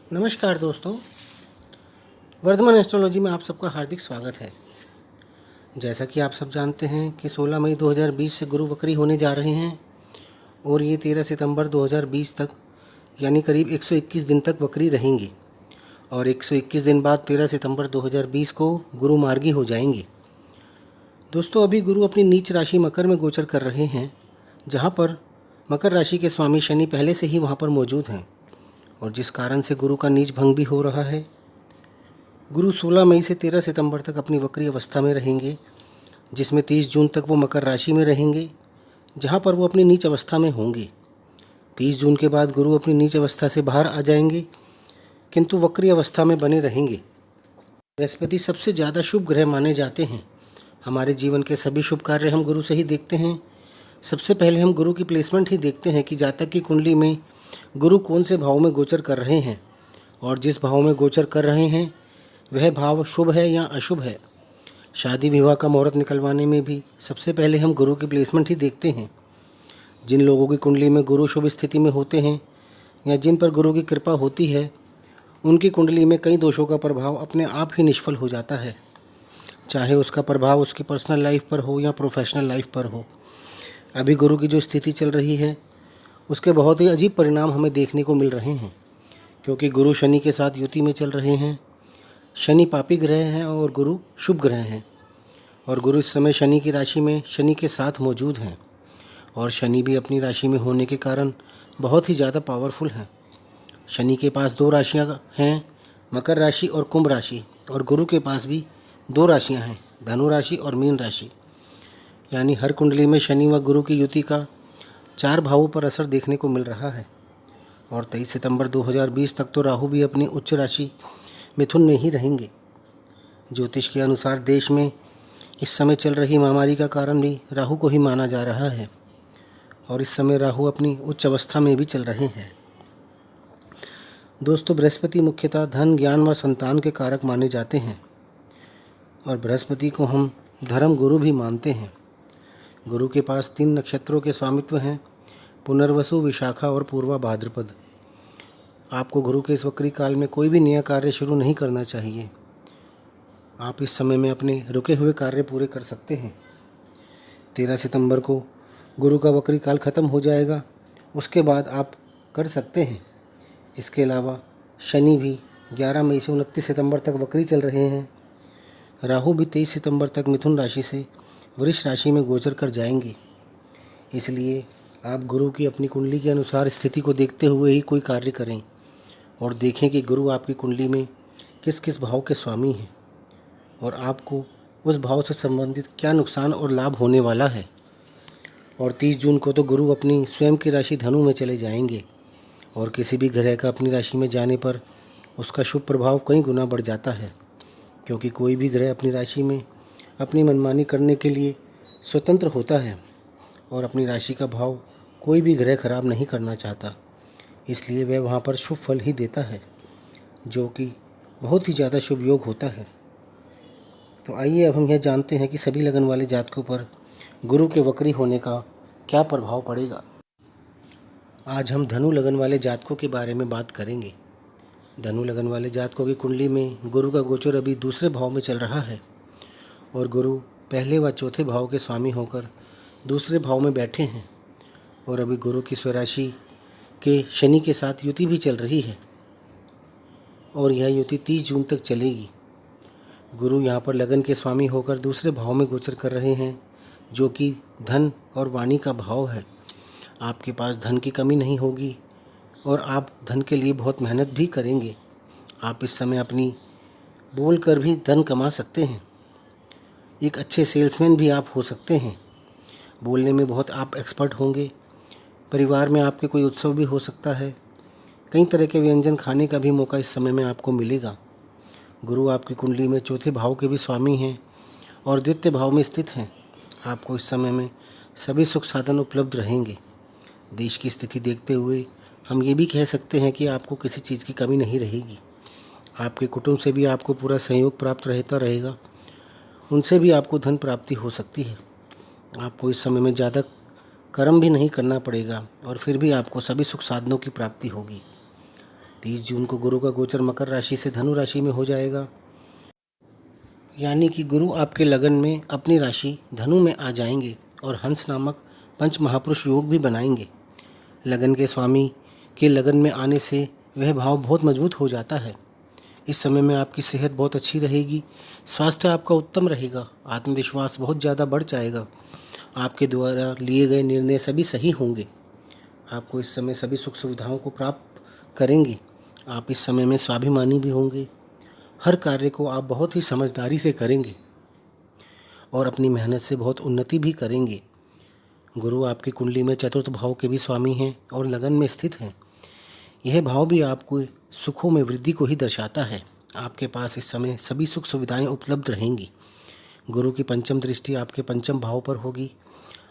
नमस्कार दोस्तों, वर्धमान एस्ट्रोलॉजी में आप सबका हार्दिक स्वागत है। जैसा कि आप सब जानते हैं कि 16 मई 2020 से गुरु वक्री होने जा रहे हैं और ये 13 सितंबर 2020 तक यानी करीब 121 दिन तक वक्री रहेंगे और 121 दिन बाद 13 सितंबर 2020 को गुरु मार्गी हो जाएंगे। दोस्तों, अभी गुरु अपनी नीच राशि मकर में गोचर कर रहे हैं, जहाँ पर मकर राशि के स्वामी शनि पहले से ही वहाँ पर मौजूद हैं और जिस कारण से गुरु का नीच भंग भी हो रहा है। गुरु 16 मई से 13 सितंबर तक अपनी वक्री अवस्था में रहेंगे, जिसमें 30 जून तक वो मकर राशि में रहेंगे, जहां पर वो अपनी नीच अवस्था में होंगे। 30 जून के बाद गुरु अपनी नीच अवस्था से बाहर आ जाएंगे, किंतु वक्री अवस्था में बने रहेंगे। बृहस्पति सबसे ज़्यादा शुभ ग्रह माने जाते हैं। हमारे जीवन के सभी शुभ कार्य हम गुरु से ही देखते हैं। सबसे पहले हम गुरु की प्लेसमेंट ही देखते हैं कि जातक की कुंडली में गुरु कौन से भाव में गोचर कर रहे हैं और जिस भाव में गोचर कर रहे हैं वह भाव शुभ है या अशुभ है। शादी विवाह का मुहूर्त निकलवाने में भी सबसे पहले हम गुरु की प्लेसमेंट ही देखते हैं। जिन लोगों की कुंडली में गुरु शुभ स्थिति में होते हैं या जिन पर गुरु की कृपा होती है, उनकी कुंडली में कई दोषों का प्रभाव अपने आप ही निष्फल हो जाता है, चाहे उसका प्रभाव उसकी पर्सनल लाइफ पर हो या प्रोफेशनल लाइफ पर हो। अभी गुरु की जो स्थिति चल रही है उसके बहुत ही अजीब परिणाम हमें देखने को मिल रहे हैं, क्योंकि गुरु शनि के साथ युति में चल रहे हैं। शनि पापी ग्रह हैं और गुरु शुभ ग्रह हैं और गुरु इस समय शनि की राशि में शनि के साथ मौजूद हैं और शनि भी अपनी राशि में होने के कारण बहुत ही ज़्यादा पावरफुल हैं। शनि के पास 2 राशियां हैं, मकर राशि और कुंभ राशि, और गुरु के पास भी 2 राशियां हैं, धनु राशि और मीन राशि। यानी हर कुंडली में शनि व गुरु की युति का 4 भावों पर असर देखने को मिल रहा है। और 23 सितंबर 2020 तक तो राहु भी अपनी उच्च राशि मिथुन में ही रहेंगे। ज्योतिष के अनुसार देश में इस समय चल रही महामारी का कारण भी राहु को ही माना जा रहा है और इस समय राहु अपनी उच्च अवस्था में भी चल रहे हैं। दोस्तों, बृहस्पति मुख्यतः धन, ज्ञान व संतान के कारक माने जाते हैं और बृहस्पति को हम धर्म गुरु भी मानते हैं। गुरु के पास 3 नक्षत्रों के स्वामित्व हैं, पुनर्वसु, विशाखा और पूर्वा भाद्रपद। आपको गुरु के इस वक्री काल में कोई भी नया कार्य शुरू नहीं करना चाहिए। आप इस समय में अपने रुके हुए कार्य पूरे कर सकते हैं। 13 सितंबर को गुरु का वक्री काल ख़त्म हो जाएगा, उसके बाद आप कर सकते हैं। इसके अलावा शनि भी 11 मई से 29 सितंबर तक वक्री चल रहे हैं। राहु भी 23 सितंबर तक मिथुन राशि से वृष राशि में गोचर कर जाएंगे। इसलिए आप गुरु की अपनी कुंडली के अनुसार स्थिति को देखते हुए ही कोई कार्य करें और देखें कि गुरु आपकी कुंडली में किस किस भाव के स्वामी हैं और आपको उस भाव से संबंधित क्या नुकसान और लाभ होने वाला है। और 30 जून को तो गुरु अपनी स्वयं की राशि धनु में चले जाएंगे और किसी भी ग्रह का अपनी राशि में जाने पर उसका शुभ प्रभाव कई गुना बढ़ जाता है, क्योंकि कोई भी ग्रह अपनी राशि में अपनी मनमानी करने के लिए स्वतंत्र होता है और अपनी राशि का भाव कोई भी ग्रह खराब नहीं करना चाहता। इसलिए वह वहाँ पर शुभ फल ही देता है, जो कि बहुत ही ज़्यादा शुभ योग होता है। तो आइए अब हम यह जानते हैं कि सभी लगन वाले जातकों पर गुरु के वक्री होने का क्या प्रभाव पड़ेगा। आज हम धनु लगन वाले जातकों के बारे में बात करेंगे। धनु लगन वाले जातकों की कुंडली में गुरु का गोचर अभी दूसरे भाव में चल रहा है और गुरु पहले व चौथे भाव के स्वामी होकर दूसरे भाव में बैठे हैं और अभी गुरु की स्वराशि के शनि के साथ युति भी चल रही है और यह युति 30 जून तक चलेगी। गुरु यहाँ पर लगन के स्वामी होकर दूसरे भाव में गोचर कर रहे हैं, जो कि धन और वाणी का भाव है। आपके पास धन की कमी नहीं होगी और आप धन के लिए बहुत मेहनत भी करेंगे। आप इस समय अपनी बोल कर भी धन कमा सकते हैं। एक अच्छे सेल्समैन भी आप हो सकते हैं। बोलने में बहुत आप एक्सपर्ट होंगे। परिवार में आपके कोई उत्सव भी हो सकता है। कई तरह के व्यंजन खाने का भी मौका इस समय में आपको मिलेगा। गुरु आपकी कुंडली में चौथे भाव के भी स्वामी हैं और द्वितीय भाव में स्थित हैं। आपको इस समय में सभी सुख साधन उपलब्ध रहेंगे। देश की स्थिति देखते हुए हम ये भी कह सकते हैं कि आपको किसी चीज़ की कमी नहीं रहेगी। आपके कुटुंब से भी आपको पूरा सहयोग प्राप्त रहता रहेगा। उनसे भी आपको धन प्राप्ति हो सकती है। आपको इस समय में ज़्यादा कर्म भी नहीं करना पड़ेगा और फिर भी आपको सभी सुख साधनों की प्राप्ति होगी। 30 जून को गुरु का गोचर मकर राशि से धनु राशि में हो जाएगा, यानी कि गुरु आपके लगन में अपनी राशि धनु में आ जाएंगे और हंस नामक पंच महापुरुष योग भी बनाएंगे। लगन के स्वामी के लगन में आने से वह भाव बहुत मजबूत हो जाता है। इस समय में आपकी सेहत बहुत अच्छी रहेगी, स्वास्थ्य आपका उत्तम रहेगा, आत्मविश्वास बहुत ज़्यादा बढ़ जाएगा। आपके द्वारा लिए गए निर्णय सभी सही होंगे। आपको इस समय सभी सुख सुविधाओं को प्राप्त करेंगे। आप इस समय में स्वाभिमानी भी होंगे। हर कार्य को आप बहुत ही समझदारी से करेंगे और अपनी मेहनत से बहुत उन्नति भी करेंगे। गुरु आपकी कुंडली में चतुर्थ भाव के भी स्वामी हैं और लगन में स्थित हैं। यह भाव भी आपको सुखों में वृद्धि को ही दर्शाता है। आपके पास इस समय सभी सुख सुविधाएं उपलब्ध रहेंगी। गुरु की पंचम दृष्टि आपके पंचम भाव पर होगी।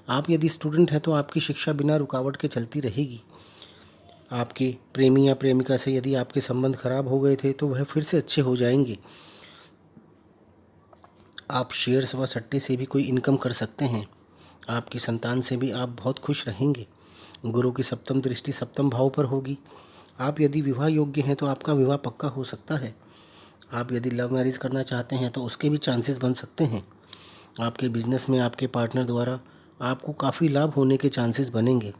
आप यदि स्टूडेंट हैं तो आपकी शिक्षा बिना रुकावट के चलती रहेगी। आपके प्रेमी या प्रेमिका से यदि आपके संबंध खराब हो गए थे तो वह फिर से अच्छे हो जाएंगे। आप शेयर्स व सट्टे से भी कोई इनकम कर सकते हैं। आपकी संतान से भी आप बहुत खुश रहेंगे। गुरु की सप्तम दृष्टि सप्तम भाव पर होगी। आप यदि विवाह योग्य हैं तो आपका विवाह पक्का हो सकता है। आप यदि लव मैरिज करना चाहते हैं तो उसके भी चांसेस बन सकते हैं। आपके बिजनेस में आपके पार्टनर द्वारा आपको काफ़ी लाभ होने के चांसेस बनेंगे।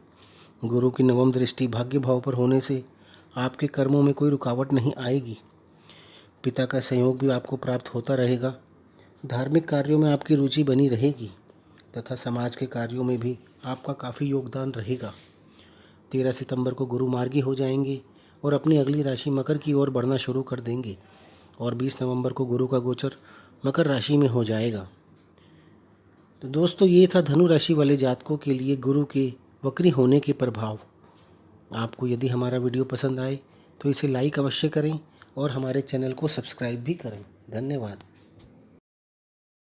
गुरु की नवम दृष्टि भाग्य भाव पर होने से आपके कर्मों में कोई रुकावट नहीं आएगी। पिता का सहयोग भी आपको प्राप्त होता रहेगा। धार्मिक कार्यों में आपकी रुचि बनी रहेगी तथा समाज के कार्यों में भी आपका काफ़ी योगदान रहेगा। 13 सितंबर को गुरु मार्गी हो जाएंगे और अपनी अगली राशि मकर की ओर बढ़ना शुरू कर देंगे और 20 नवंबर को गुरु का गोचर मकर राशि में हो जाएगा। तो दोस्तों, ये था धनु राशि वाले जातकों के लिए गुरु के वक्री होने के प्रभाव। आपको यदि हमारा वीडियो पसंद आए तो इसे लाइक अवश्य करें और हमारे चैनल को सब्सक्राइब भी करें। धन्यवाद।